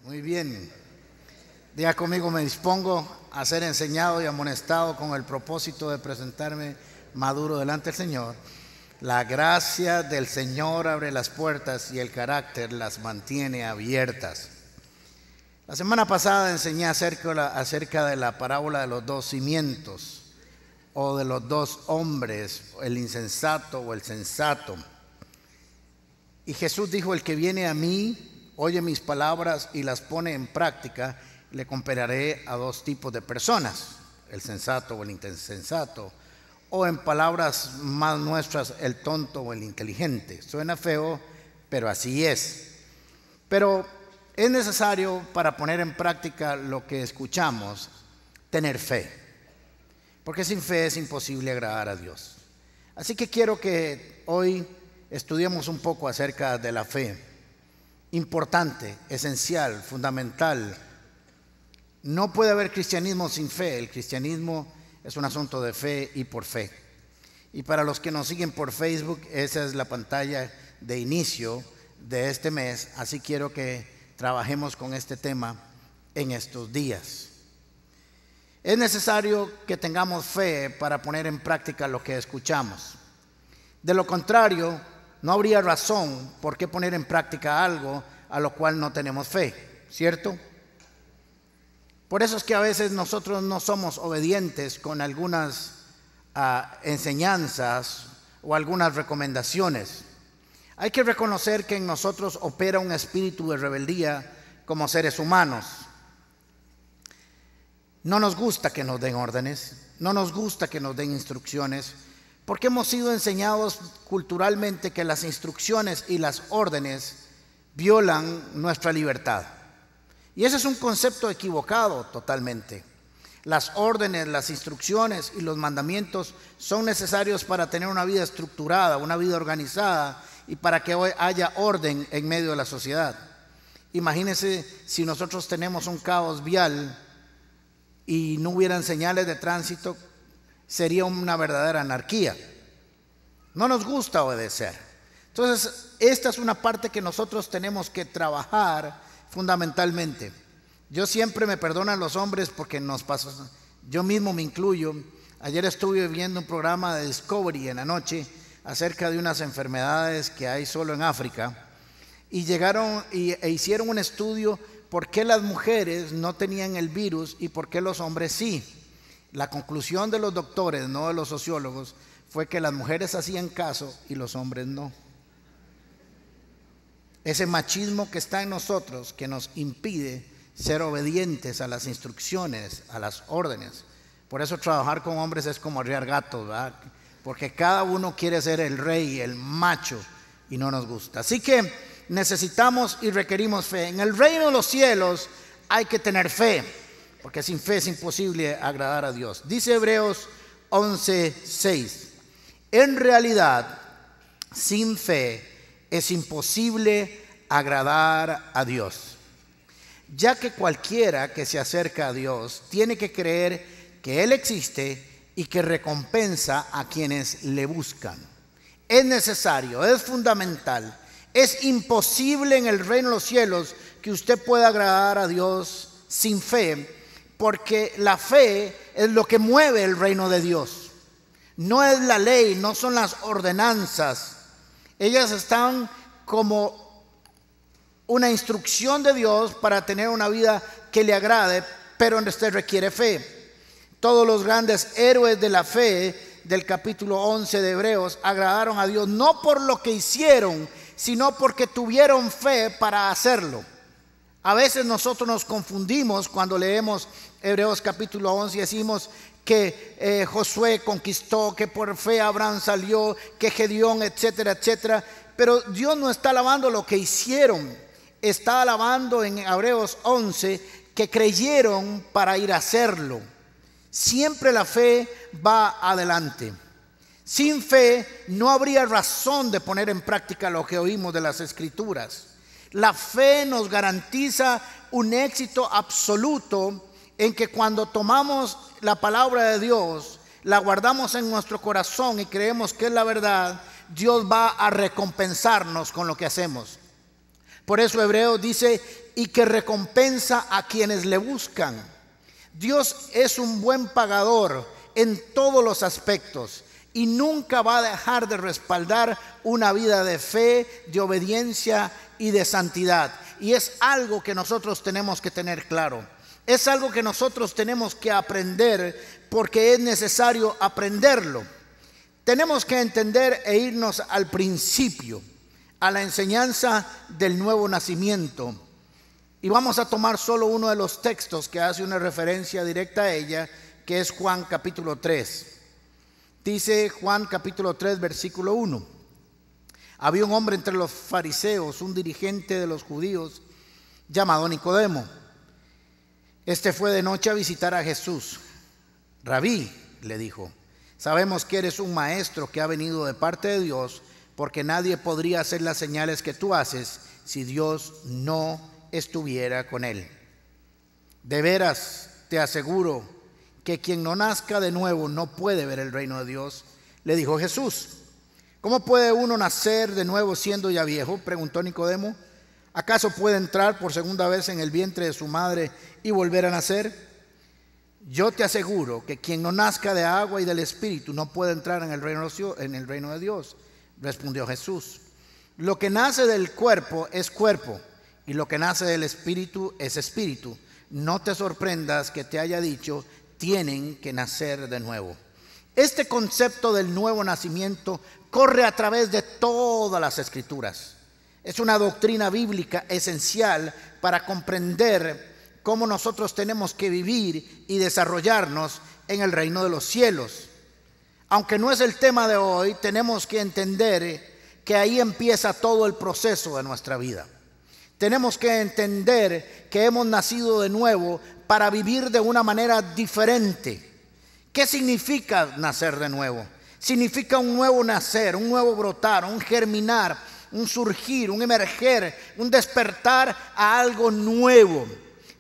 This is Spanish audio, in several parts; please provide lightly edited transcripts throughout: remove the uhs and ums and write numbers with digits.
Muy bien. Diga conmigo: me dispongo a ser enseñado y amonestado con el propósito de presentarme maduro delante del Señor. La gracia del Señor abre las puertas y el carácter las mantiene abiertas. La semana pasada enseñé acerca de la parábola de los dos cimientos, o de los dos hombres, el insensato o el sensato. Y Jesús dijo: el que viene a mí, oye mis palabras y las pone en práctica, le compararé a dos tipos de personas, el sensato o el insensato, o en palabras más nuestras, el tonto o el inteligente. Suena feo, pero así es. Pero es necesario, para poner en práctica lo que escuchamos, tener fe, porque sin fe es imposible agradar a Dios. Así que quiero que hoy estudiemos un poco acerca de la fe. Importante, esencial, fundamental. No puede haber cristianismo sin fe. El cristianismo es un asunto de fe y por fe. Y para los que nos siguen por Facebook, esa es la pantalla de inicio de este mes. Así quiero que trabajemos con este tema en estos días. Es necesario que tengamos fe para poner en práctica lo que escuchamos. De lo contrario, no habría razón por qué poner en práctica algo a lo cual no tenemos fe, ¿cierto? Por eso es que a veces nosotros no somos obedientes con algunas enseñanzas o algunas recomendaciones. Hay que reconocer que en nosotros opera un espíritu de rebeldía como seres humanos. No nos gusta que nos den órdenes, no nos gusta que nos den instrucciones, porque hemos sido enseñados culturalmente que las instrucciones y las órdenes violan nuestra libertad. Y ese es un concepto equivocado totalmente. Las órdenes, las instrucciones y los mandamientos son necesarios para tener una vida estructurada, una vida organizada, y para que haya orden en medio de la sociedad. Imagínense si nosotros tenemos un caos vial y no hubieran señales de tránsito, sería una verdadera anarquía. No nos gusta obedecer. Entonces, esta es una parte que nosotros tenemos que trabajar fundamentalmente. Yo siempre me perdonan los hombres porque nos pasa, yo mismo me incluyo. Ayer estuve viendo un programa de Discovery en la noche acerca de unas enfermedades que hay solo en África, y llegaron e hicieron un estudio por qué las mujeres no tenían el virus y por qué los hombres sí. La conclusión de los doctores, no de los sociólogos, fue que las mujeres hacían caso y los hombres no. Ese machismo que está en nosotros, que nos impide ser obedientes a las instrucciones, a las órdenes. Por eso trabajar con hombres es como arriar gatos, ¿verdad? Porque cada uno quiere ser el rey, el macho, y no nos gusta. Así que necesitamos y requerimos fe. En el reino de los cielos hay que tener fe, porque sin fe es imposible agradar a Dios. Dice Hebreos 11:6: en realidad, sin fe es imposible agradar a Dios, ya que cualquiera que se acerca a Dios tiene que creer que Él existe y que recompensa a quienes le buscan. Es necesario, es fundamental, es imposible en el reino de los cielos que usted pueda agradar a Dios sin fe, porque la fe es lo que mueve el reino de Dios. No es la ley, no son las ordenanzas. Ellas están como una instrucción de Dios para tener una vida que le agrade, pero usted requiere fe. Todos los grandes héroes de la fe del capítulo 11 de Hebreos agradaron a Dios no por lo que hicieron, sino porque tuvieron fe para hacerlo. A veces nosotros nos confundimos cuando leemos Hebreos capítulo 11 y decimos que Josué conquistó, que por fe Abraham salió, que Gedeón, etcétera, etcétera. Pero Dios no está alabando lo que hicieron, está alabando en Hebreos 11 que creyeron para ir a hacerlo. Siempre la fe va adelante. Sin fe no habría razón de poner en práctica lo que oímos de las Escrituras. La fe nos garantiza un éxito absoluto en que cuando tomamos la palabra de Dios, la guardamos en nuestro corazón y creemos que es la verdad, Dios va a recompensarnos con lo que hacemos. Por eso Hebreos dice: y que recompensa a quienes le buscan. Dios es un buen pagador en todos los aspectos y nunca va a dejar de respaldar una vida de fe, de obediencia y de santidad. Y es algo que nosotros tenemos que tener claro. Es algo que nosotros tenemos que aprender porque es necesario aprenderlo. Tenemos que entender e irnos al principio, a la enseñanza del nuevo nacimiento. Y vamos a tomar solo uno de los textos que hace una referencia directa a ella, que es Juan capítulo 3. Dice Juan capítulo 3, versículo 1. Había un hombre entre los fariseos, un dirigente de los judíos, llamado Nicodemo. Este fue de noche a visitar a Jesús. Rabí, le dijo, sabemos que eres un maestro que ha venido de parte de Dios, porque nadie podría hacer las señales que tú haces si Dios no estuviera con él. De veras te aseguro que quien no nazca de nuevo no puede ver el reino de Dios, le dijo Jesús. ¿Cómo puede uno nacer de nuevo siendo ya viejo?, preguntó Nicodemo. ¿Acaso puede entrar por segunda vez en el vientre de su madre y volver a nacer? Yo te aseguro que quien no nazca de agua y del Espíritu no puede entrar en el reino de Dios, respondió Jesús. Lo que nace del cuerpo es cuerpo, y lo que nace del Espíritu es espíritu. No te sorprendas que te haya dicho, tienen que nacer de nuevo. Este concepto del nuevo nacimiento corre a través de todas las Escrituras. Es una doctrina bíblica esencial para comprender cómo nosotros tenemos que vivir y desarrollarnos en el reino de los cielos. Aunque no es el tema de hoy, tenemos que entender que ahí empieza todo el proceso de nuestra vida. Tenemos que entender que hemos nacido de nuevo para vivir de una manera diferente. ¿Qué significa nacer de nuevo? Significa un nuevo nacer, un nuevo brotar, un germinar, un surgir, un emerger, un despertar a algo nuevo.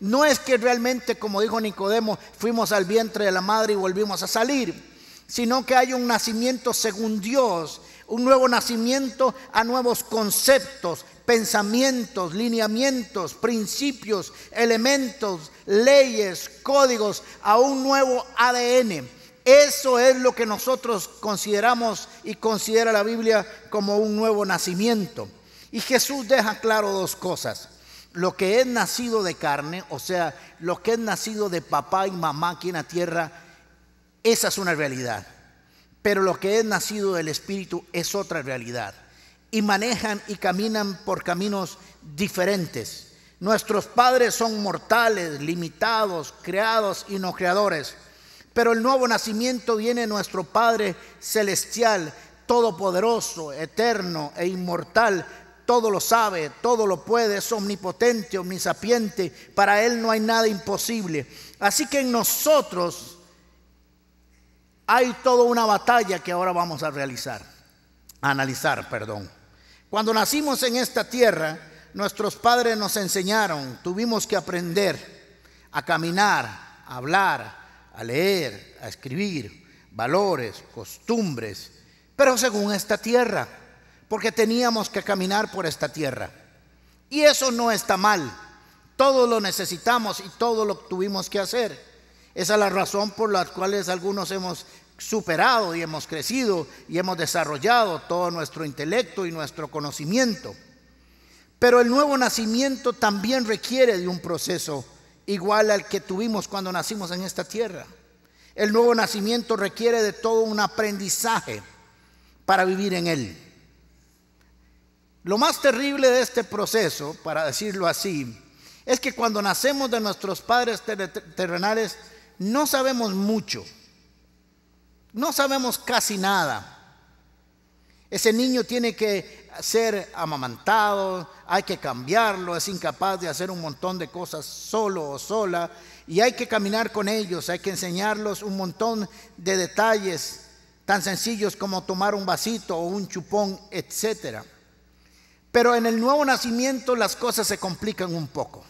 No es que realmente, como dijo Nicodemo, fuimos al vientre de la madre y volvimos a salir, sino que hay un nacimiento según Dios, un nuevo nacimiento a nuevos conceptos, pensamientos, lineamientos, principios, elementos, leyes, códigos, a un nuevo ADN. Eso es lo que nosotros consideramos y considera la Biblia como un nuevo nacimiento. Y Jesús deja claro dos cosas. Lo que es nacido de carne, o sea, lo que es nacido de papá y mamá aquí en la tierra, esa es una realidad. Pero lo que es nacido del Espíritu es otra realidad. Y manejan y caminan por caminos diferentes. Nuestros padres son mortales, limitados, creados y no creadores. Pero el nuevo nacimiento viene de nuestro Padre celestial, todopoderoso, eterno e inmortal. Todo lo sabe, todo lo puede, es omnipotente, omnisapiente. Para Él no hay nada imposible. Así que en nosotros hay toda una batalla que ahora vamos a analizar. Cuando nacimos en esta tierra, nuestros padres nos enseñaron, tuvimos que aprender a caminar, a hablar, a leer, a escribir, valores, costumbres, pero según esta tierra, porque teníamos que caminar por esta tierra. Y eso no está mal, todo lo necesitamos y todo lo tuvimos que hacer. Esa es la razón por la cual algunos hemos superado y hemos crecido y hemos desarrollado todo nuestro intelecto y nuestro conocimiento. Pero el nuevo nacimiento también requiere de un proceso igual al que tuvimos cuando nacimos en esta tierra. El nuevo nacimiento requiere de todo un aprendizaje para vivir en él. Lo más terrible de este proceso, para decirlo así, es que cuando nacemos de nuestros padres terrenales no sabemos mucho, no sabemos casi nada. Ese niño tiene que ser amamantado, hay que cambiarlo, es incapaz de hacer un montón de cosas solo o sola, y hay que caminar con ellos, hay que enseñarlos un montón de detalles tan sencillos como tomar un vasito o un chupón, etcétera. Pero en el nuevo nacimiento las cosas se complican un poco,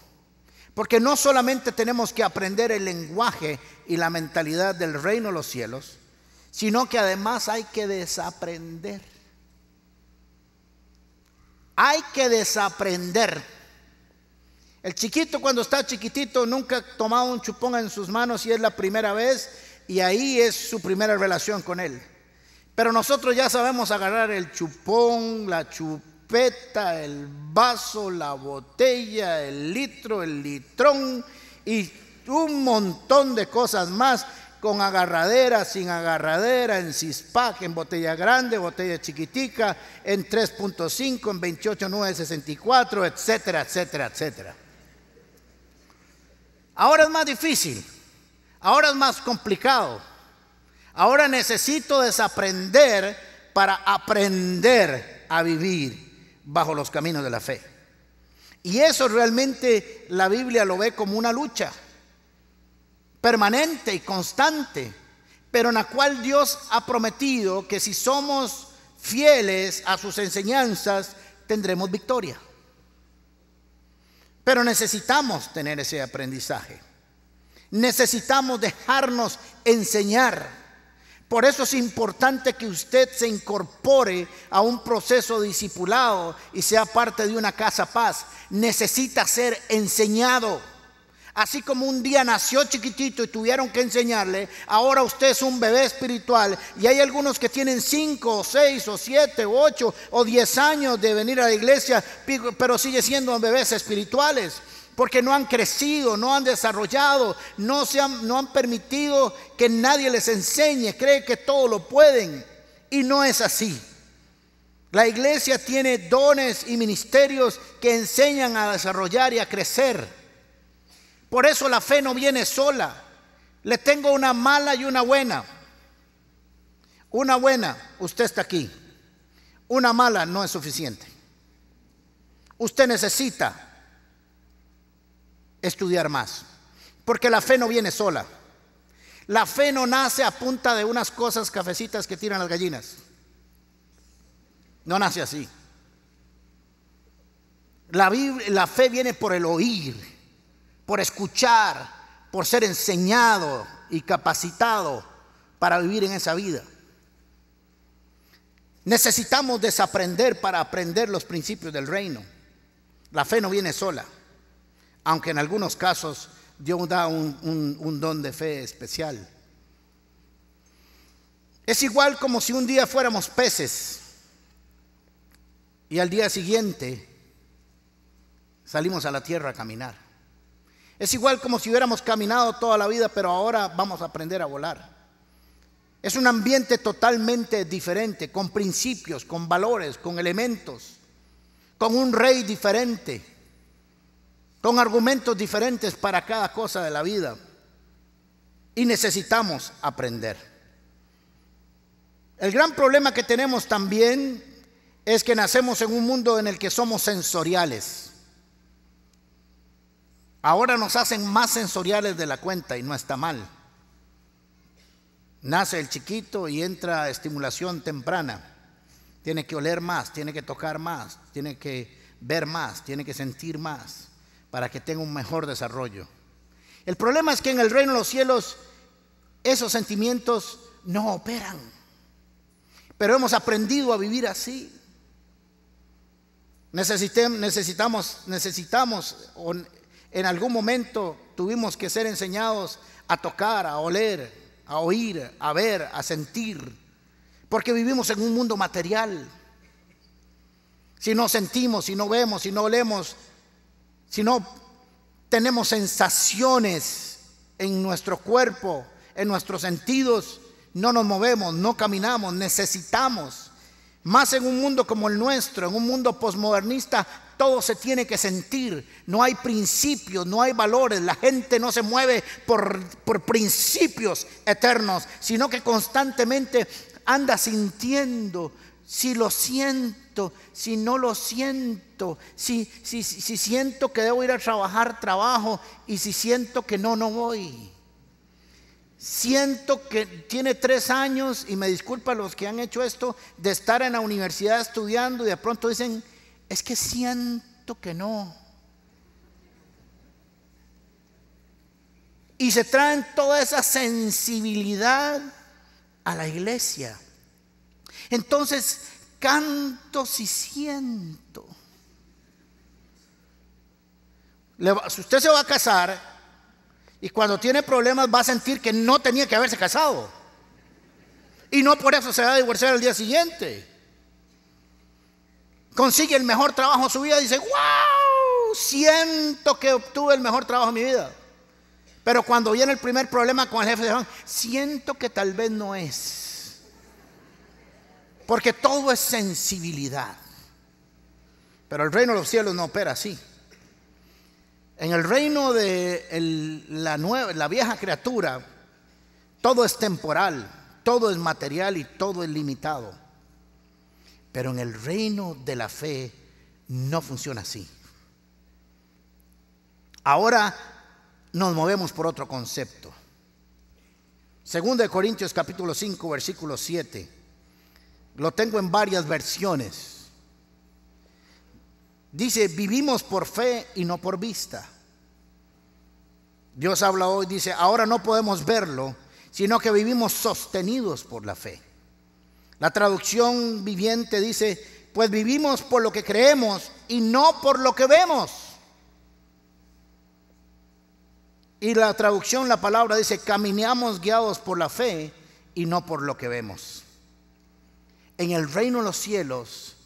porque no solamente tenemos que aprender el lenguaje y la mentalidad del reino de los cielos, sino que además hay que desaprender. Hay que desaprender. El chiquito cuando está chiquitito nunca ha tomado un chupón en sus manos y es la primera vez y ahí es su primera relación con él. Pero nosotros ya sabemos agarrar el chupón, la chupeta, el vaso, la botella, el litro, el litrón y un montón de cosas más, con agarradera, sin agarradera, en six-pack, en botella grande, botella chiquitica, en 3.5, en 28.964, etcétera, etcétera, etcétera. Ahora es más difícil, ahora es más complicado. Ahora necesito desaprender para aprender a vivir bajo los caminos de la fe. Y eso realmente la Biblia lo ve como una lucha permanente y constante, pero en la cual Dios ha prometido que si somos fieles a sus enseñanzas, tendremos victoria. Pero necesitamos tener ese aprendizaje. Necesitamos dejarnos enseñar. Por eso es importante que usted se incorpore a un proceso de discipulado y sea parte de una casa paz. Necesita ser enseñado. Así como un día nació chiquitito y tuvieron que enseñarle, ahora usted es un bebé espiritual y hay algunos que tienen 5 o 6 o 7 o 8 o 10 años de venir a la iglesia, pero sigue siendo bebés espirituales porque no han crecido, no han desarrollado, no han permitido que nadie les enseñe, creen que todo lo pueden y no es así. La iglesia tiene dones y ministerios que enseñan a desarrollar y a crecer. Por eso la fe no viene sola. Le tengo una mala y una buena. Una buena, usted está aquí. Una mala no es suficiente. Usted necesita estudiar más, porque la fe no viene sola. La fe no nace a punta de unas cosas cafecitas que tiran las gallinas. No nace así. La fe viene por el oír, por escuchar, por ser enseñado y capacitado para vivir en esa vida. Necesitamos desaprender para aprender los principios del reino. La fe no viene sola, aunque en algunos casos Dios da un don de fe especial. Es igual como si un día fuéramos peces y al día siguiente salimos a la tierra a caminar. Es igual como si hubiéramos caminado toda la vida, pero ahora vamos a aprender a volar. Es un ambiente totalmente diferente, con principios, con valores, con elementos, con un rey diferente, con argumentos diferentes para cada cosa de la vida. Y necesitamos aprender. El gran problema que tenemos también es que nacemos en un mundo en el que somos sensoriales. Ahora nos hacen más sensoriales de la cuenta y no está mal. Nace el chiquito y entra estimulación temprana. Tiene que oler más, tiene que tocar más, tiene que ver más, tiene que sentir más para que tenga un mejor desarrollo. El problema es que en el reino de los cielos esos sentimientos no operan. Pero hemos aprendido a vivir así. Necesitamos en algún momento tuvimos que ser enseñados a tocar, a oler, a oír, a ver, a sentir, porque vivimos en un mundo material. Si no sentimos, si no vemos, si no olemos, si no tenemos sensaciones en nuestro cuerpo, en nuestros sentidos, no nos movemos, no caminamos. Necesitamos, más en un mundo como el nuestro, en un mundo posmodernista, todo se tiene que sentir. No hay principios, no hay valores. La gente no se mueve por principios eternos, sino que constantemente anda sintiendo. Si lo siento, si no lo siento, si siento que debo ir a trabajar, trabajo, y si siento que no voy. Siento que tiene 3 años, y me disculpan los que han hecho esto, de estar en la universidad estudiando y de pronto dicen, es que siento que no. Y se traen toda esa sensibilidad a la iglesia. Entonces, canto si siento. Si usted se va a casar y cuando tiene problemas va a sentir que no tenía que haberse casado. Y no por eso se va a divorciar al día siguiente. Consigue el mejor trabajo de su vida y dice, wow, siento que obtuve el mejor trabajo de mi vida. Pero cuando viene el primer problema con el jefe de trabajo, siento que tal vez no es. Porque todo es sensibilidad. Pero el reino de los cielos no opera así. En el reino de la vieja criatura, todo es temporal, todo es material y todo es limitado. Pero en el reino de la fe no funciona así. Ahora nos movemos por otro concepto. Segundo de Corintios capítulo 5, versículo 7. Lo tengo en varias versiones. Dice, vivimos por fe y no por vista. Dios habla hoy, dice, ahora no podemos verlo, sino que vivimos sostenidos por la fe. La traducción viviente dice, pues vivimos por lo que creemos y no por lo que vemos. Y la traducción, la palabra dice, caminamos guiados por la fe y no por lo que vemos. En el reino de los cielos,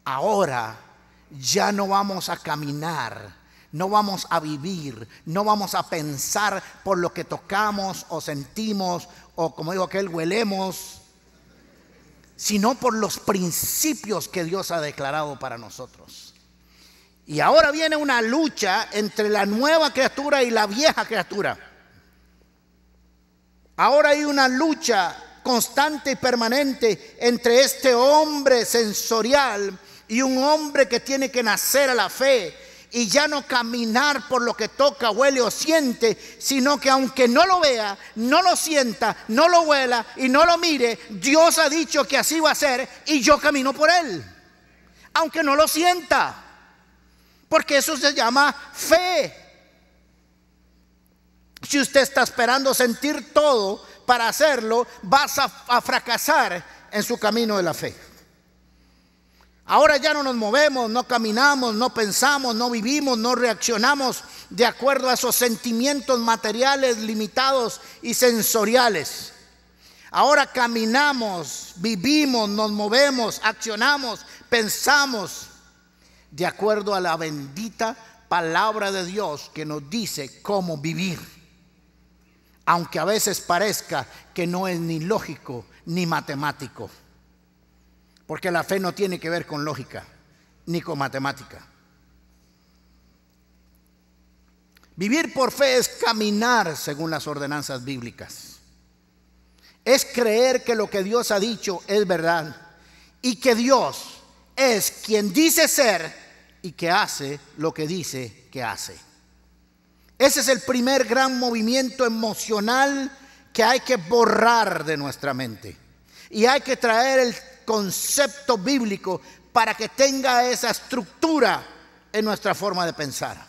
ahora ya no vamos a caminar, no vamos a vivir, no vamos a pensar por lo que tocamos o sentimos o como dijo aquel, huelemos, sino por los principios que Dios ha declarado para nosotros. Y ahora viene una lucha entre la nueva criatura y la vieja criatura. Ahora hay una lucha constante y permanente entre este hombre sensorial y un hombre que tiene que nacer a la fe y ya no caminar por lo que toca, huele o siente, sino que aunque no lo vea, no lo sienta, no lo huela y no lo mire, Dios ha dicho que así va a ser y yo camino por él, aunque no lo sienta, porque eso se llama fe. Si usted está esperando sentir todo para hacerlo, vas a fracasar en su camino de la fe. Ahora ya no nos movemos, no caminamos, no pensamos, no vivimos, no reaccionamos de acuerdo a esos sentimientos materiales limitados y sensoriales. Ahora caminamos, vivimos, nos movemos, accionamos, pensamos de acuerdo a la bendita palabra de Dios que nos dice cómo vivir. Aunque a veces parezca que no es ni lógico ni matemático. Porque la fe no tiene que ver con lógica ni con matemática. Vivir por fe es caminar según las ordenanzas bíblicas. Es creer que lo que Dios ha dicho es verdad y que Dios es quien dice ser y que hace lo que dice que hace. Ese es el primer gran movimiento emocional que hay que borrar de nuestra mente. Y hay que traer el concepto bíblico para que tenga esa estructura en nuestra forma de pensar.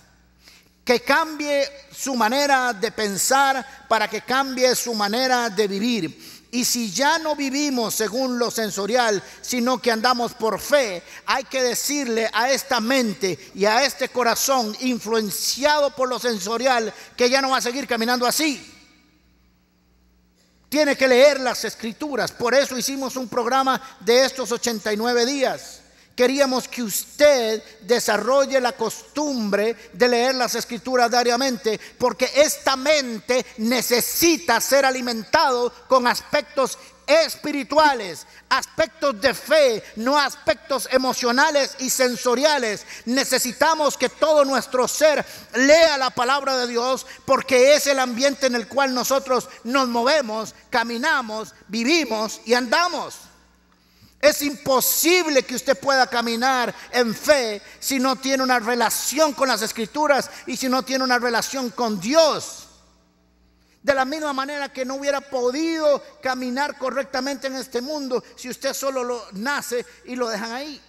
Que cambie su manera de pensar para que cambie su manera de vivir. Y si ya no vivimos según lo sensorial, sino que andamos por fe, hay que decirle a esta mente y a este corazón influenciado por lo sensorial que ya no va a seguir caminando así. Tiene que leer las escrituras. Por eso hicimos un programa de estos 89 días. Queríamos que usted desarrolle la costumbre de leer las escrituras diariamente, porque esta mente necesita ser alimentado con aspectos espirituales, aspectos de fe, no aspectos emocionales y sensoriales. Necesitamos que todo nuestro ser lea la palabra de Dios, porque es el ambiente en el cual nosotros nos movemos, caminamos, vivimos y andamos. Es imposible que usted pueda caminar en fe si no tiene una relación con las escrituras y si no tiene una relación con Dios. De la misma manera que no hubiera podido caminar correctamente en este mundo si usted solo nace y lo dejan ahí.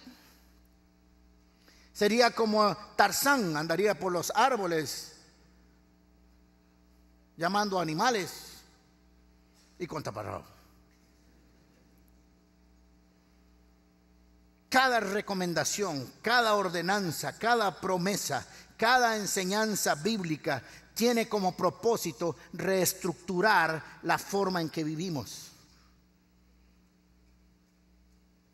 Sería como Tarzán, andaría por los árboles llamando a animales y con taparrabo. cada recomendación, cada ordenanza, cada promesa, cada enseñanza bíblica tiene como propósito reestructurar la forma en que vivimos.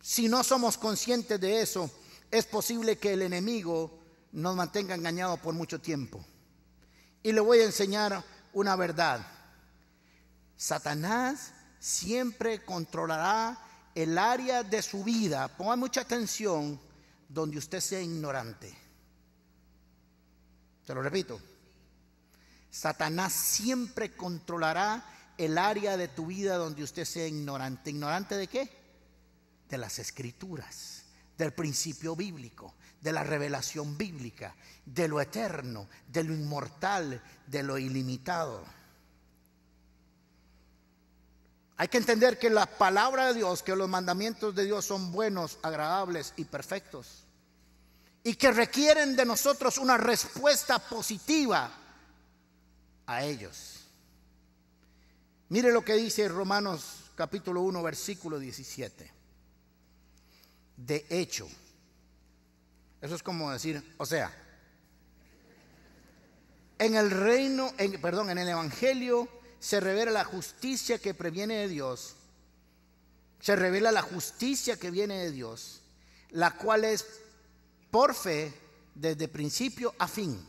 Si no somos conscientes de eso, es posible que el enemigo nos mantenga engañados por mucho tiempo. Y le voy a enseñar una verdad. Satanás siempre controlará el área de su vida, ponga mucha atención, donde usted sea ignorante. Se lo repito. Satanás siempre controlará el área de tu vida donde usted sea ignorante. ¿Ignorante de qué? De las escrituras, del principio bíblico, de la revelación bíblica, de lo eterno, de lo inmortal, de lo ilimitado. Hay que entender que la palabra de Dios, que los mandamientos de Dios son buenos, agradables y perfectos, y que requieren de nosotros una respuesta positiva a ellos. Mire lo que dice Romanos capítulo 1 versículo 17. De hecho, eso es como decir, o sea, en el evangelio se revela la justicia que previene de Dios. Se revela la justicia que viene de Dios, la cual es por fe desde principio a fin.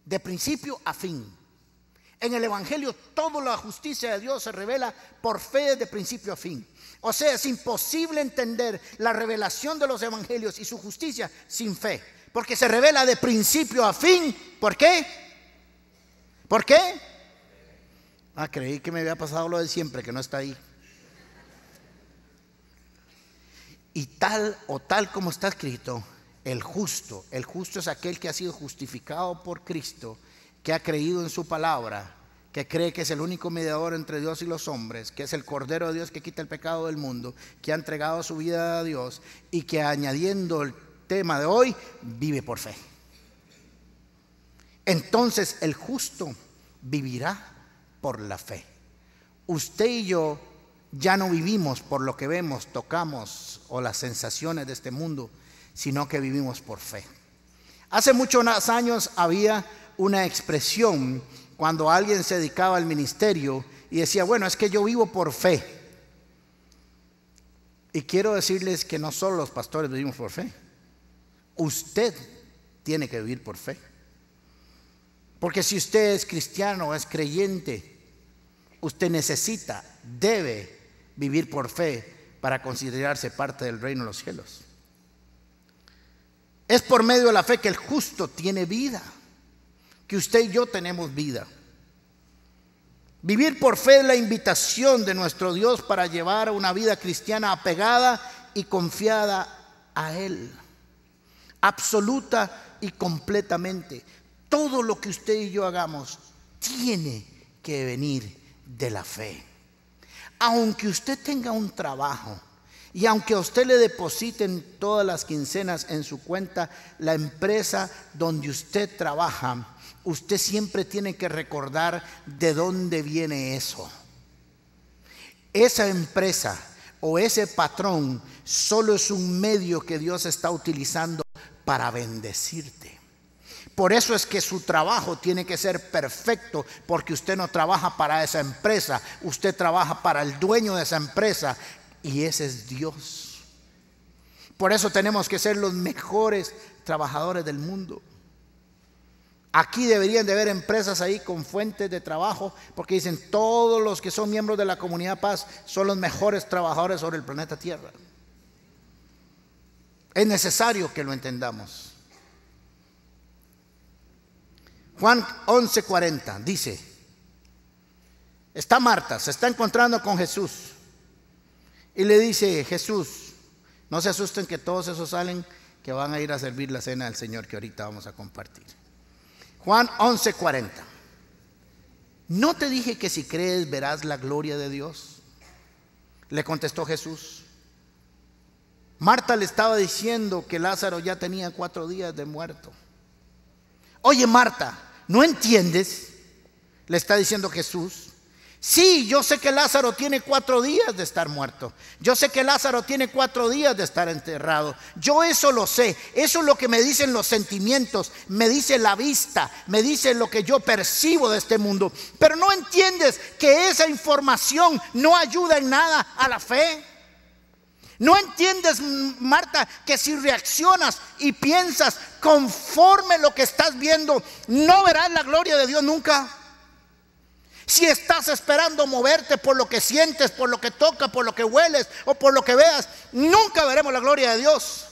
De principio a fin. En el evangelio toda la justicia de Dios se revela por fe desde principio a fin. O sea, es imposible entender la revelación de los evangelios y su justicia sin fe, porque se revela de principio a fin. ¿Por qué? ¿Por qué? Creí que me había pasado lo de siempre, que no está ahí. Y tal como está escrito, el justo es aquel que ha sido justificado por Cristo, que ha creído en su palabra, que cree que es el único mediador entre Dios y los hombres, que es el Cordero de Dios que quita el pecado del mundo, que ha entregado su vida a Dios y que, añadiendo el tema de hoy, vive por fe. Entonces el justo vivirá por la fe. Usted y yo ya no vivimos por lo que vemos, tocamos o las sensaciones de este mundo, sino que vivimos por fe. Hace muchos años había una expresión cuando alguien se dedicaba al ministerio y decía, bueno, es que yo vivo por fe. Y quiero decirles que no solo los pastores vivimos por fe. Usted tiene que vivir por fe. Porque si usted es cristiano, es creyente, usted necesita, debe vivir por fe para considerarse parte del reino de los cielos. Es por medio de la fe que el justo tiene vida, que usted y yo tenemos vida. Vivir por fe es la invitación de nuestro Dios para llevar una vida cristiana apegada y confiada a Él, absoluta y completamente. Todo lo que usted y yo hagamos tiene que venir de la fe. Aunque usted tenga un trabajo y aunque a usted le depositen todas las quincenas en su cuenta la empresa donde usted trabaja, usted siempre tiene que recordar de dónde viene eso. Esa empresa o ese patrón solo es un medio que Dios está utilizando para bendecirte. Por eso es que su trabajo tiene que ser perfecto, porque usted no trabaja para esa empresa, usted trabaja para el dueño de esa empresa, y ese es Dios. Por eso tenemos que ser los mejores trabajadores del mundo. Aquí deberían de haber empresas ahí con fuentes de trabajo, porque dicen todos los que son miembros de la comunidad Paz son los mejores trabajadores sobre el planeta Tierra. Es necesario que lo entendamos. Juan 11:40 dice, está Marta, se está encontrando con Jesús y le dice, Jesús, no se asusten que todos esos salen, que van a ir a servir la cena del Señor que ahorita vamos a compartir. Juan 11:40, ¿no te dije que si crees verás la gloria de Dios? Le contestó Jesús. Marta le estaba diciendo que Lázaro ya tenía 4 días de muerto. Oye, Marta, ¿no entiendes? Le está diciendo Jesús, Sí, yo sé que Lázaro tiene 4 días de estar muerto. Yo sé que Lázaro tiene 4 días de estar enterrado. Yo eso lo sé. Eso es lo que me dicen los sentimientos, me dice la vista, me dice lo que yo percibo de este mundo. Pero no entiendes que esa información no ayuda en nada a la fe. No entiendes, Marta, que si reaccionas y piensas conforme lo que estás viendo, no verás la gloria de Dios nunca. Si estás esperando moverte por lo que sientes, por lo que tocas, por lo que hueles o por lo que veas, nunca veremos la gloria de Dios.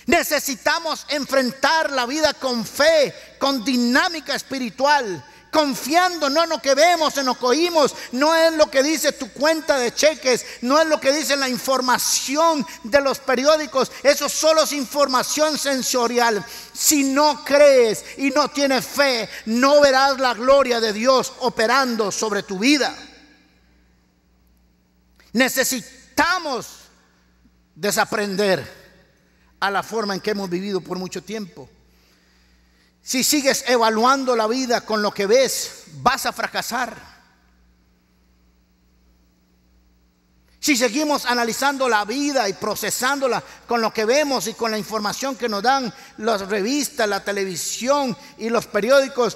Necesitamos enfrentar la vida con fe, con dinámica espiritual, confiando no en lo que vemos, en lo que oímos, no es lo que dice tu cuenta de cheques, no es lo que dice la información de los periódicos. Eso solo es información sensorial. Si no crees y no tienes fe, no verás la gloria de Dios operando sobre tu vida. Necesitamos desaprender a la forma en que hemos vivido por mucho tiempo. Si sigues evaluando la vida con lo que ves, vas a fracasar. Si seguimos analizando la vida y procesándola con lo que vemos y con la información que nos dan las revistas, la televisión y los periódicos,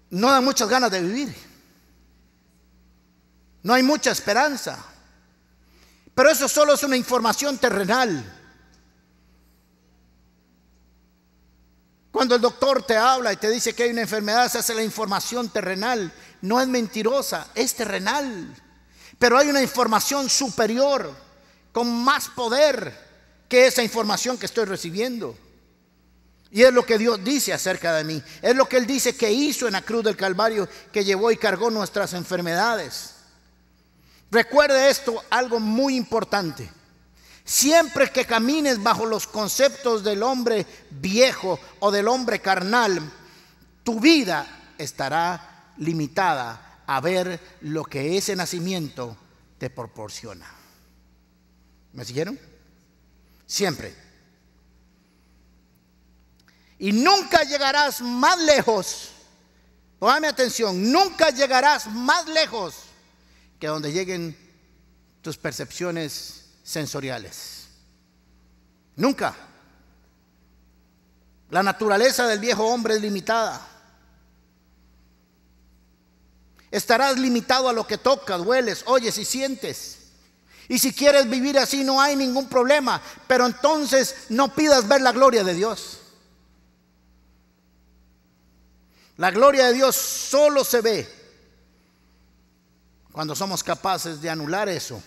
no dan muchas ganas de vivir. No hay mucha esperanza. Pero eso solo es una información terrenal. Cuando el doctor te habla y te dice que hay una enfermedad, esa es la información terrenal. No es mentirosa, es terrenal. Pero hay una información superior, con más poder que esa información que estoy recibiendo. Y es lo que Dios dice acerca de mí. Es lo que Él dice que hizo en la cruz del Calvario, que llevó y cargó nuestras enfermedades. Recuerde esto, algo muy importante. Siempre que camines bajo los conceptos del hombre viejo o del hombre carnal, tu vida estará limitada a ver lo que ese nacimiento te proporciona. ¿Me siguieron? Siempre. Y nunca llegarás más lejos, póngame atención, nunca llegarás más lejos que donde lleguen tus percepciones sensoriales. Nunca. La naturaleza del viejo hombre es limitada. Estarás limitado a lo que tocas, hueles, oyes y sientes. Y si quieres vivir así no hay ningún problema, pero entonces no pidas ver la gloria de Dios. La gloria de Dios solo se ve cuando somos capaces de anular eso,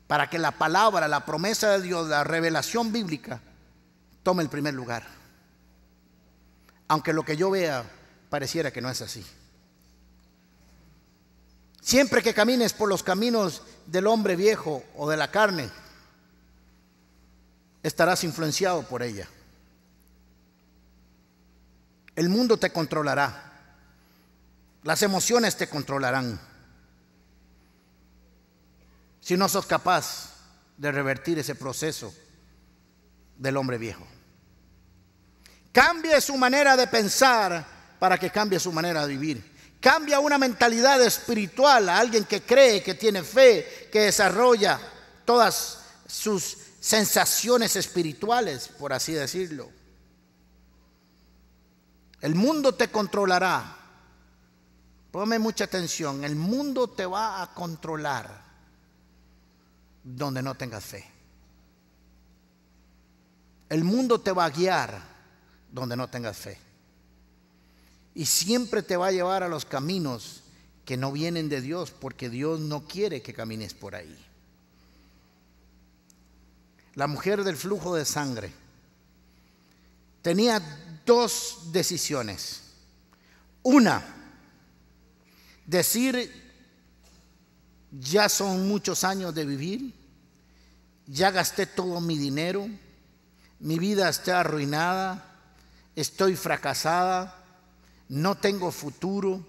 para que la palabra, la promesa de Dios, la revelación bíblica tome el primer lugar. Aunque lo que yo vea pareciera que no es así. Siempre que camines por los caminos del hombre viejo o de la carne, estarás influenciado por ella. El mundo te controlará. Las emociones te controlarán. Si no sos capaz de revertir ese proceso del hombre viejo. Cambie su manera de pensar para que cambie su manera de vivir. Cambia una mentalidad espiritual a alguien que cree, que tiene fe, que desarrolla todas sus sensaciones espirituales, por así decirlo. El mundo te controlará. Ponme mucha atención. El mundo te va a controlar donde no tengas fe. El mundo te va a guiar donde no tengas fe. Y siempre te va a llevar a los caminos que no vienen de Dios, porque Dios no quiere que camines por ahí. La mujer del flujo de sangre tenía 2 decisiones. Una, decir: ya son muchos años de vivir, ya gasté todo mi dinero, mi vida está arruinada, estoy fracasada, no tengo futuro.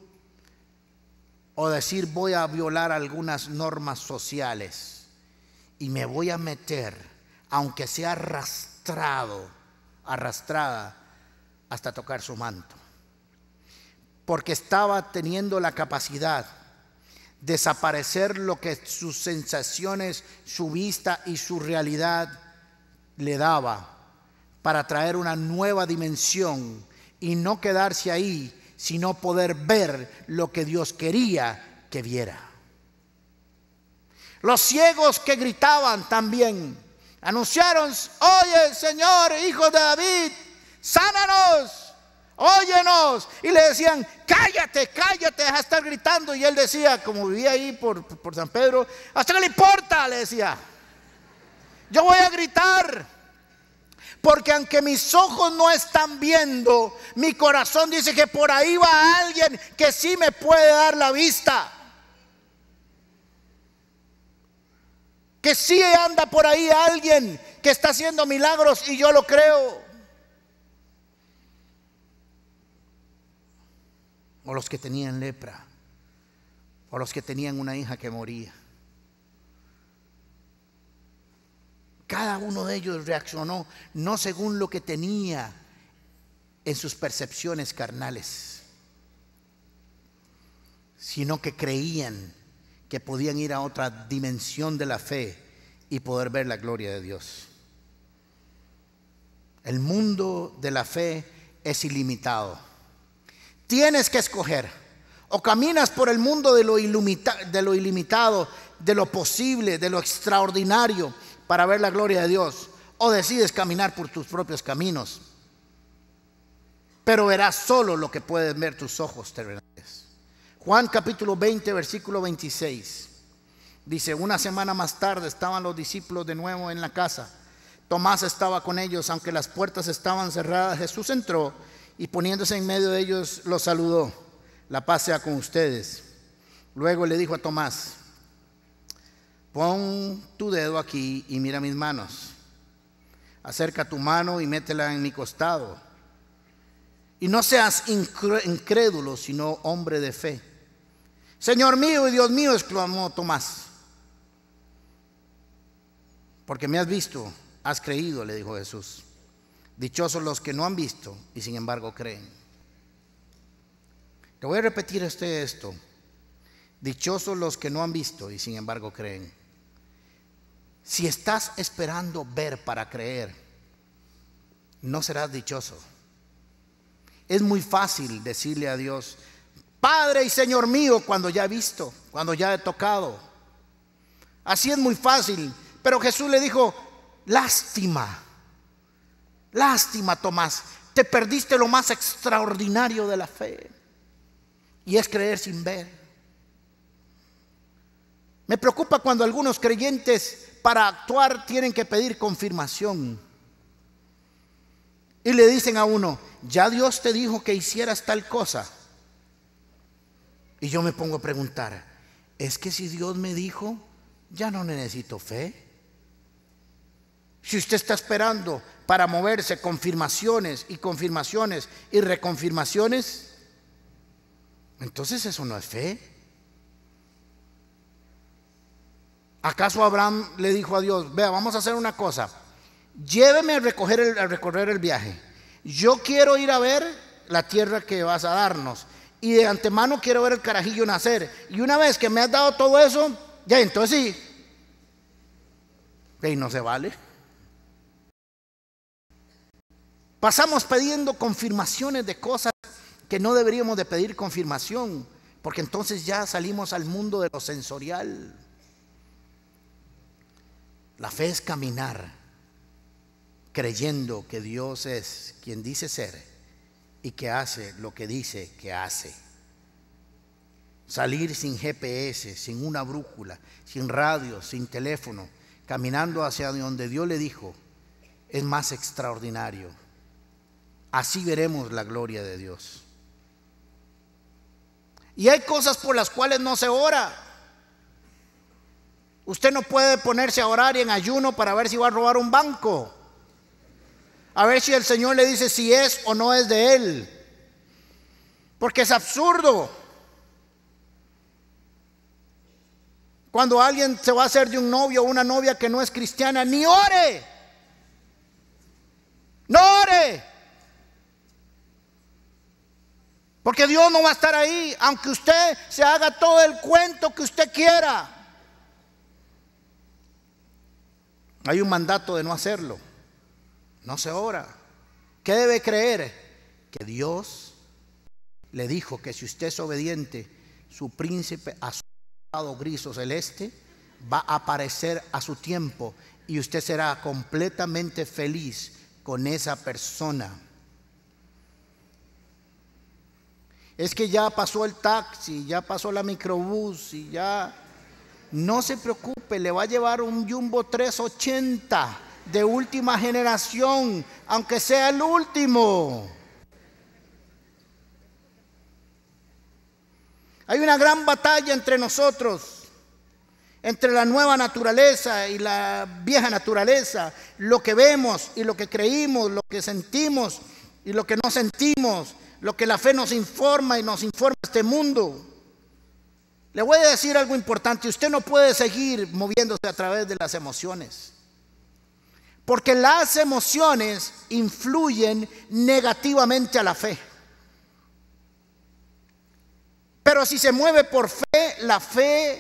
O decir: voy a violar algunas normas sociales y me voy a meter, aunque sea arrastrada hasta tocar su manto. porque estaba teniendo la capacidad de desaparecer lo que sus sensaciones, su vista y su realidad le daba, para traer una nueva dimensión y no quedarse ahí, sino poder ver lo que Dios quería que viera. Los ciegos que gritaban también anunciaron: oye, Señor, hijo de David, sánanos, óyenos. Y le decían: cállate, cállate, deja de estar gritando. Y él decía, como vivía ahí por San Pedro: ¿hasta qué le importa? Le decía, yo voy a gritar, porque aunque mis ojos no están viendo, mi corazón dice que por ahí va alguien que sí me puede dar la vista, que sí anda por ahí alguien que está haciendo milagros, y yo lo creo. O los que tenían lepra, o los que tenían una hija que moría. Cada uno de ellos reaccionó no según lo que tenía en sus percepciones carnales, sino que creían que podían ir a otra dimensión de la fe y poder ver la gloria de Dios. El mundo de la fe es ilimitado. Tienes que escoger: o caminas por el mundo de lo ilimitado, de lo posible, de lo extraordinario, para ver la gloria de Dios, o decides caminar por tus propios caminos, pero verás solo lo que pueden ver tus ojos terrenales. Juan capítulo 20, versículo 26 dice: una semana más tarde estaban los discípulos de nuevo en la casa. Tomás estaba con ellos, aunque las puertas estaban cerradas. Jesús entró y, poniéndose en medio de ellos, los saludó: la paz sea con ustedes. Luego le dijo a Tomás: pon tu dedo aquí y mira mis manos. Acerca tu mano y métela en mi costado. Y no seas incrédulo, sino hombre de fe. Señor mío y Dios mío, exclamó Tomás. Porque me has visto, has creído, le dijo Jesús. Dichosos los que no han visto y sin embargo creen. Te voy a repetir esto. Dichosos los que no han visto y sin embargo creen. Si estás esperando ver para creer, no serás dichoso. Es muy fácil decirle a Dios: Padre y Señor mío, cuando ya he visto, cuando ya he tocado. Así es muy fácil. Pero Jesús le dijo: lástima, lástima, Tomás, te perdiste lo más extraordinario de la fe, y es creer sin ver. Me preocupa cuando algunos creyentes, para actuar, tienen que pedir confirmación. Y le dicen a uno: ya Dios te dijo que hicieras tal cosa. Y yo me pongo a preguntar: es que si Dios me dijo, ya no necesito fe. Si usted está esperando para moverse confirmaciones y confirmaciones y reconfirmaciones, entonces eso no es fe. ¿Acaso Abraham le dijo a Dios: vea, vamos a hacer una cosa, lléveme a recorrer el viaje, yo quiero ir a ver la tierra que vas a darnos, y de antemano quiero ver el carajillo nacer, y una vez que me has dado todo eso, ya entonces sí? Y no se vale. Pasamos pidiendo confirmaciones de cosas que no deberíamos de pedir confirmación, porque entonces ya salimos al mundo de lo sensorial. La fe es caminar creyendo que Dios es quien dice ser y que hace lo que dice que hace. Salir sin GPS, sin una brújula, sin radio, sin teléfono, caminando hacia donde Dios le dijo, es más extraordinario. Así veremos la gloria de Dios. Y hay cosas por las cuales no se ora. Usted no puede ponerse a orar en ayuno para ver si va a robar un banco, a ver si el Señor le dice si es o no es de Él, porque es absurdo. Cuando alguien se va a hacer de un novio o una novia que no es cristiana, ni ore, no ore, Porque Dios no va a estar ahí, aunque usted se haga todo el cuento que usted quiera. Hay un mandato de no hacerlo. No se ora. ¿Qué debe creer? Que Dios le dijo que si usted es obediente, su príncipe azulado, gris o celeste va a aparecer a su tiempo y usted será completamente feliz con esa persona. Es que ya pasó el taxi, ya pasó la microbús y ya. No se preocupe, le va a llevar un Jumbo 380 de última generación, aunque sea el último. Hay una gran batalla entre nosotros, entre la nueva naturaleza y la vieja naturaleza, lo que vemos y lo que creímos, lo que sentimos y lo que no sentimos, lo que la fe nos informa y nos informa este mundo. Le voy a decir algo importante: usted no puede seguir moviéndose a través de las emociones, porque las emociones influyen negativamente a la fe. Pero si se mueve por fe, la fe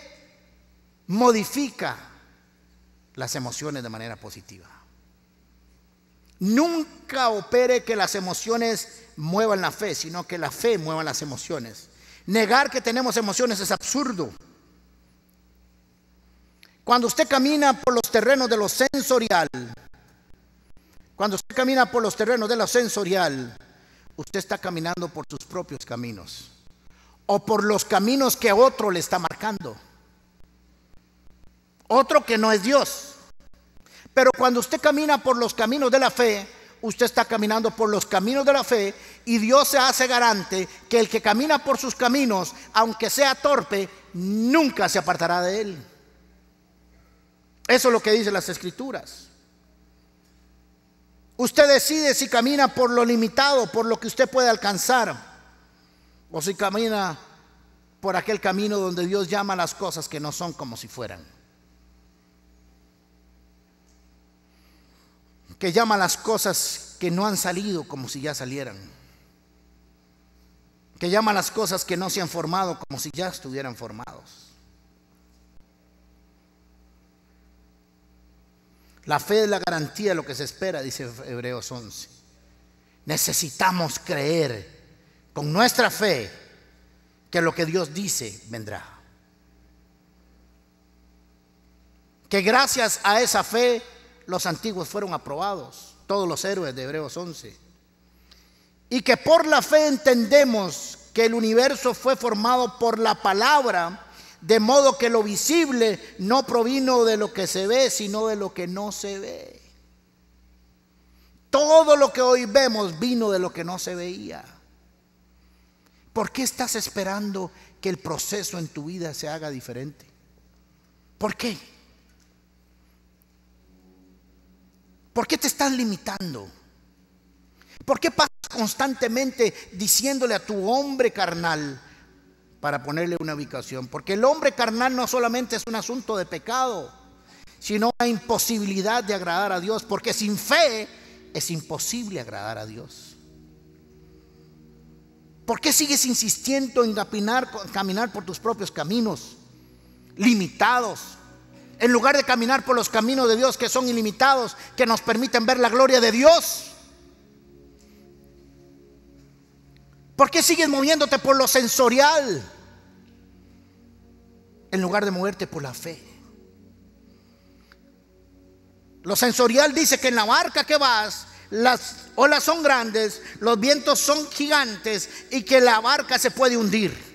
modifica las emociones de manera positiva. Nunca opere que las emociones muevan la fe, sino que la fe mueva las emociones. Negar que tenemos emociones es absurdo. Cuando usted camina por los terrenos de lo sensorial, usted está caminando por sus propios caminos o por los caminos que otro le está marcando, otro que no es Dios. Pero cuando usted camina por los caminos de la fe, usted está caminando por los caminos de la fe, y Dios se hace garante que el que camina por sus caminos, aunque sea torpe, nunca se apartará de él. Eso es lo que dicen las Escrituras. Usted decide si camina por lo limitado, por lo que usted puede alcanzar, o si camina por aquel camino donde Dios llama las cosas que no son como si fueran, que llama las cosas que no han salido como si ya salieran, que llama las cosas que no se han formado como si ya estuvieran formados. La fe es la garantía de lo que se espera, dice Hebreos 11. Necesitamos creer con nuestra fe que lo que Dios dice vendrá, que gracias a esa fe los antiguos fueron aprobados, todos los héroes de Hebreos 11. Y que por la fe entendemos que el universo fue formado por la palabra, de modo que lo visible no provino de lo que se ve, sino de lo que no se ve. Todo lo que hoy vemos vino de lo que no se veía. ¿Por qué estás esperando que el proceso en tu vida se haga diferente? ¿Por qué? ¿Por qué te estás limitando? ¿Por qué pasas constantemente diciéndole a tu hombre carnal, para ponerle una ubicación? Porque el hombre carnal no solamente es un asunto de pecado, sino una imposibilidad de agradar a Dios, porque sin fe es imposible agradar a Dios. ¿Por qué sigues insistiendo en caminar por tus propios caminos limitados, en lugar de caminar por los caminos de Dios, que son ilimitados, que nos permiten ver la gloria de Dios? ¿Por qué sigues moviéndote por lo sensorial en lugar de moverte por la fe? Lo sensorial dice que en la barca que vas, las olas son grandes, los vientos son gigantes y que la barca se puede hundir.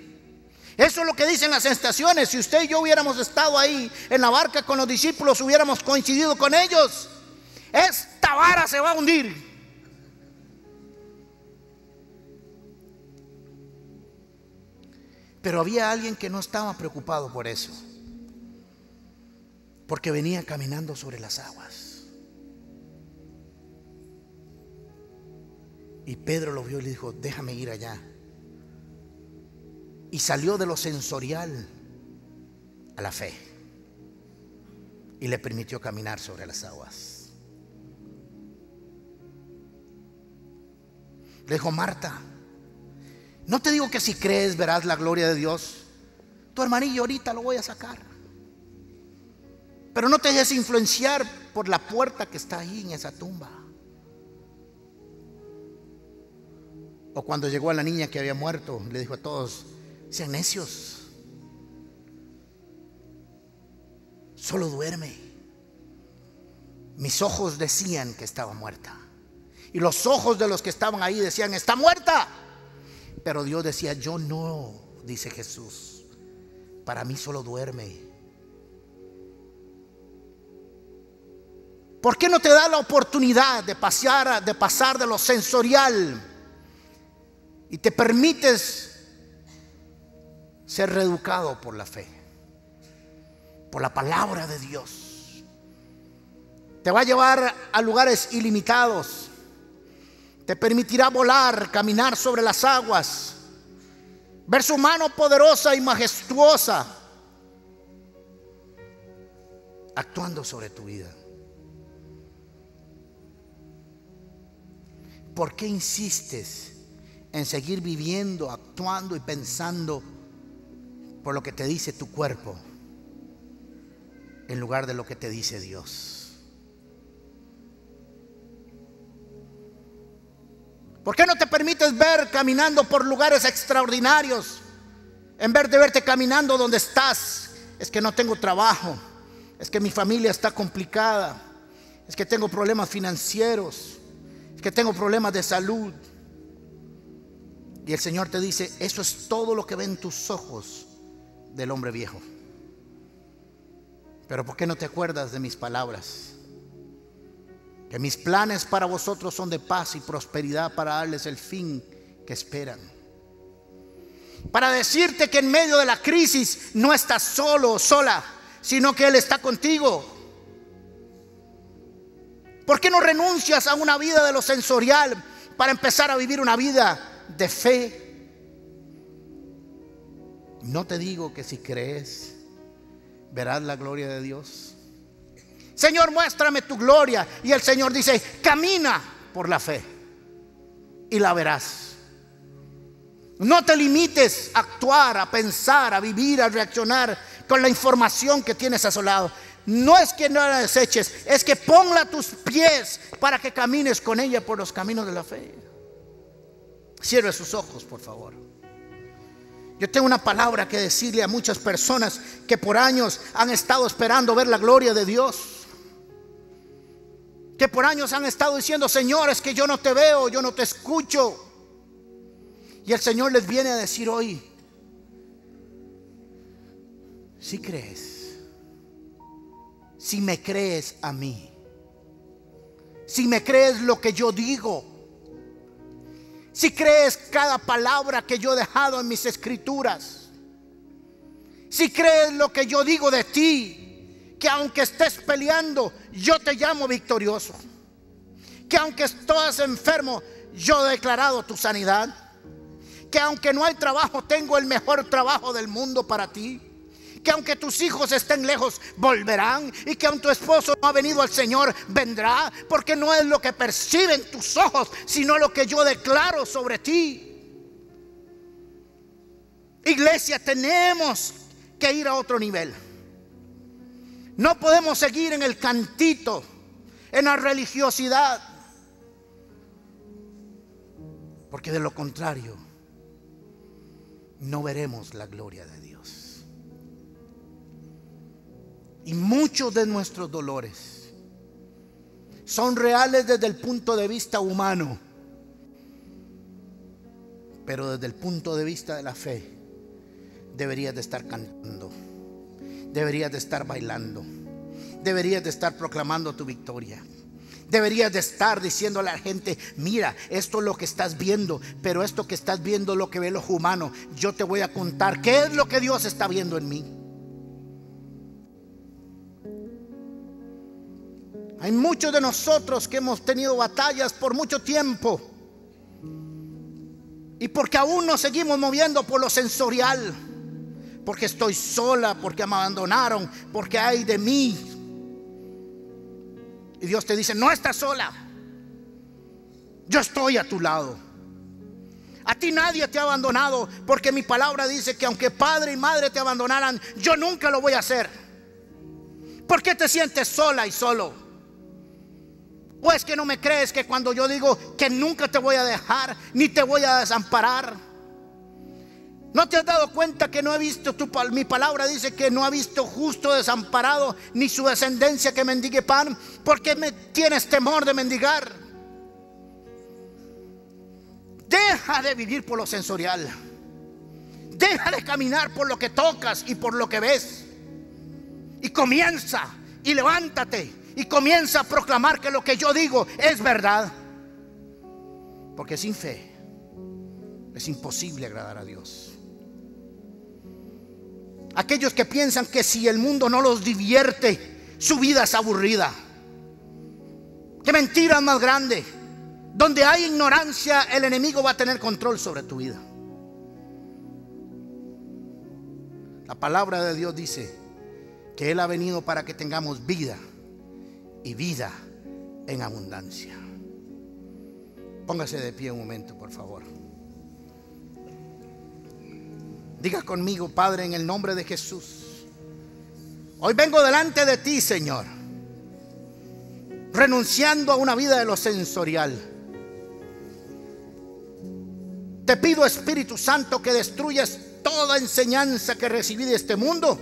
Eso es lo que dicen las estaciones. Si usted y yo hubiéramos estado ahí en la barca con los discípulos, hubiéramos coincidido con ellos. Esta vara se va a hundir. Pero había alguien que no estaba preocupado por eso, porque venía caminando sobre las aguas. Y Pedro lo vio y le dijo: déjame ir allá. Y salió de lo sensorial a la fe y le permitió caminar sobre las aguas. Le dijo: Marta, No te digo que si crees verás la gloria de Dios. Tu hermanillo ahorita lo voy a sacar. Pero no te dejes influenciar por la puerta que está ahí en esa tumba. O cuando llegó a la niña que había muerto, le dijo a todos: sean necios, solo duerme. Mis ojos decían que estaba muerta, y los ojos de los que estaban ahí decían: está muerta. Pero Dios decía: yo no, dice Jesús, para mí solo duerme. ¿Por qué no te da la oportunidad de pasar de lo sensorial y te permites ser reeducado por la fe, por la palabra de Dios? Te va a llevar a lugares ilimitados. Te permitirá volar, caminar sobre las aguas, ver su mano poderosa y majestuosa actuando sobre tu vida. ¿Por qué insistes en seguir viviendo, actuando y pensando por lo que te dice tu cuerpo en lugar de lo que te dice Dios? ¿Por qué no te permites ver caminando por lugares extraordinarios en vez de verte caminando donde estás? Es que no tengo trabajo, es que mi familia está complicada, es que tengo problemas financieros, es que tengo problemas de salud. Y el Señor te dice: eso es todo lo que ven tus ojos del hombre viejo. Pero ¿por qué no te acuerdas de mis palabras? Que mis planes para vosotros son de paz y prosperidad, para darles el fin que esperan. Para decirte que en medio de la crisis no estás solo o sola, sino que Él está contigo. ¿Por qué no renuncias a una vida de lo sensorial para empezar a vivir una vida de fe? No te digo que si crees verás la gloria de Dios. Señor, muéstrame tu gloria. Y el Señor dice: camina por la fe y la verás. No te limites a actuar, a pensar, a vivir, a reaccionar con la información que tienes a su lado. No es que no la deseches, es que ponla a tus pies para que camines con ella por los caminos de la fe. Cierre sus ojos, por favor. Yo tengo una palabra que decirle a muchas personas que por años han estado esperando ver la gloria de Dios, que por años han estado diciendo: Señor, es que yo no te veo, yo no te escucho. Y el Señor les viene a decir hoy: si crees, si me crees a mí, si me crees lo que yo digo, si crees cada palabra que yo he dejado en mis escrituras, si crees lo que yo digo de ti, que aunque estés peleando, yo te llamo victorioso, que aunque estés enfermo, yo he declarado tu sanidad, que aunque no hay trabajo, tengo el mejor trabajo del mundo para ti, que aunque tus hijos estén lejos, volverán, y que aunque tu esposo no ha venido al Señor, vendrá, porque no es lo que perciben tus ojos, sino lo que yo declaro sobre ti. Iglesia, tenemos que ir a otro nivel. No podemos seguir en el cantito, en la religiosidad, porque de lo contrario no veremos la gloria de Dios. Y muchos de nuestros dolores son reales desde el punto de vista humano, pero desde el punto de vista de la fe deberías de estar cantando, deberías de estar bailando, deberías de estar proclamando tu victoria, deberías de estar diciendo a la gente: mira, esto es lo que estás viendo, pero esto que estás viendo es lo que ve el ojo humano. Yo te voy a contar qué es lo que Dios está viendo en mí. Hay muchos de nosotros que hemos tenido batallas por mucho tiempo, y porque aún nos seguimos moviendo por lo sensorial, porque estoy sola, porque me abandonaron, porque hay de mí. Y Dios te dice: no estás sola, yo estoy a tu lado. A ti nadie te ha abandonado, porque mi palabra dice que aunque padre y madre te abandonaran, yo nunca lo voy a hacer. ¿Por qué te sientes sola y solo? ¿O es que no me crees que cuando yo digo que nunca te voy a dejar ni te voy a desamparar? ¿No te has dado cuenta que no he visto mi palabra dice que no ha visto justo desamparado ni su descendencia que mendigue pan? ¿Por qué me tienes temor de mendigar? Deja de vivir por lo sensorial. Deja de caminar por lo que tocas y por lo que ves. Y comienza y levántate y comienza a proclamar que lo que yo digo es verdad. Porque sin fe es imposible agradar a Dios. Aquellos que piensan que si el mundo no los divierte, su vida es aburrida. Qué mentira más grande. Donde hay ignorancia, el enemigo va a tener control sobre tu vida. La palabra de Dios dice que Él ha venido para que tengamos vida y vida en abundancia. Póngase de pie un momento, por favor. Diga conmigo: Padre, en el nombre de Jesús, hoy vengo delante de ti, Señor, renunciando a una vida de lo sensorial. Te pido, Espíritu Santo, que destruyas toda enseñanza que recibí de este mundo,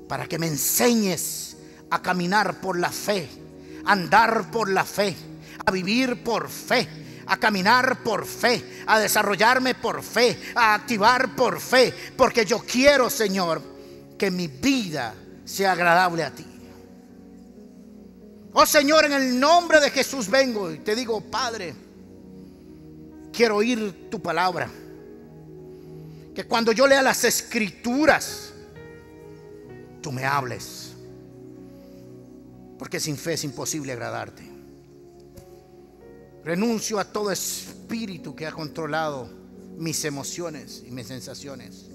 para que me enseñes a caminar por la fe, a andar por la fe, a vivir por fe, a caminar por fe, a desarrollarme por fe, a activar por fe, porque yo quiero, Señor, que mi vida sea agradable a ti. Oh Señor, en el nombre de Jesús vengo y te digo: Padre, quiero oír tu palabra. Que cuando yo lea las escrituras, tú me hables. Porque sin fe es imposible agradarte. Renuncio a todo espíritu que ha controlado mis emociones y mis sensaciones,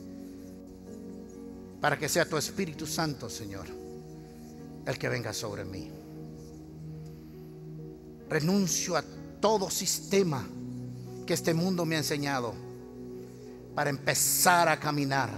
para que sea tu Espíritu Santo, Señor, el que venga sobre mí. Renuncio a todo sistema que este mundo me ha enseñado, para empezar a caminar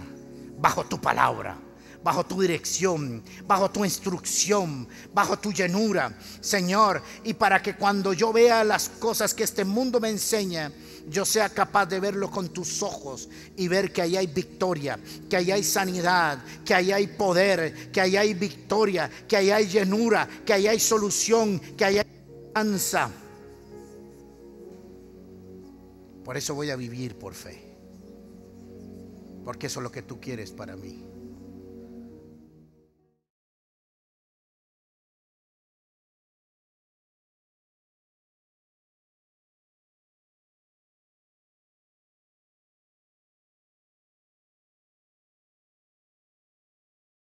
bajo tu palabra, bajo tu dirección, bajo tu instrucción, bajo tu llenura, Señor. Y para que cuando yo vea las cosas que este mundo me enseña, yo sea capaz de verlo con tus ojos y ver que ahí hay victoria, que ahí hay sanidad, que ahí hay poder, que ahí hay victoria, que ahí hay llenura, que ahí hay solución, que ahí hay esperanza. Por eso voy a vivir por fe, porque eso es lo que tú quieres para mí.